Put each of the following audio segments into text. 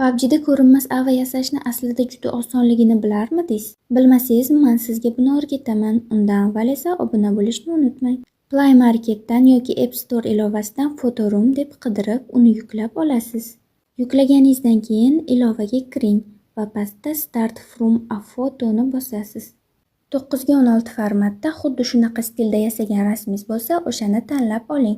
PUBG'da ko'rinmas ava yasashni aslida juda osonligini bilarmidingiz? Bilmasangiz, men sizga buni o'rgataman. Undan avval esa obuna bo'lishni unutmang. Play Marketdan yoki App Store ilovasidan Photoroom deb qidirib, uni yuklab olasiz. Yuklaganingizdan keyin ilovaga kiring va pastda Start from a photo ni bosasiz. 9x16 formatda xuddi shunaqa stilda yasagan rasmingiz bo'lsa, o'shani tanlab oling.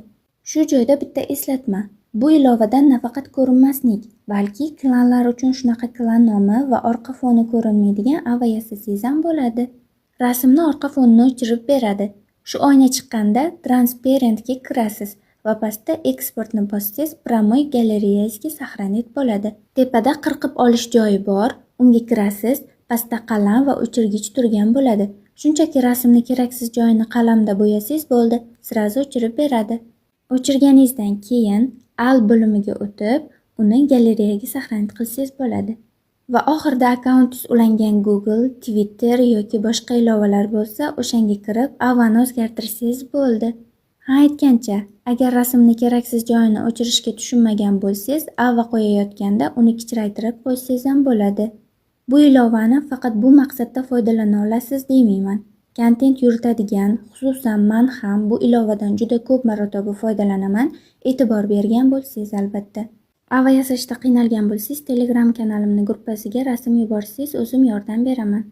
Shu joyda bitta eslatma. Bu ilovadan nafaqat ko'rinmaslik, balki klanlar uchun shunaqa klan nomi va orqa foni ko'rinmaydigan ava yasasangiz ham bo'ladi. Rasmni orqa fonini o'chirib beradi. Shu oyna chiqqanda Transparent'ga kirasiz va pastda Exportni bossangiz, Promoy galereyangizga saqlanib bo'ladi. Tepada qirqib olish joyi bor, unga kirasiz, pastda qalam va o'chirgich turgan bo'ladi. Shunchaki rasmni keraksiz joyini qalamda bo'yasangiz bo'ldi, sirazi o'chirib beradi. O'chirganingizdan keyin Al bo'limiga o'tib, uni galereyaga saqlanib qilsangiz bo'ladi. Va oxirida akkauntingiz ulangan Google, Twitter yoki boshqa ilovalar bo'lsa, o'shanga kirib, avani o'zgartirsangiz bo'ldi. Ha, aytgancha, agar rasmni keraksiz joyini o'chirishga tushunmagan bo'lsangiz, ava qo'yayotganda uni kichraytirib qo'ysangiz ham bo'ladi. Bu ilovani faqat bu maqsadda foydalana olasiz demayman. Kontent yuritadigan, xususan men ham bu ilovadan juda ko'p marotaba foydalanaman, e'tibor bergan bo'lsangiz albatta. Ava yasashda qiynalgan bo'lsangiz, Telegram kanalimning gruppasiga rasm yuborsangiz, o'zim yordam beraman.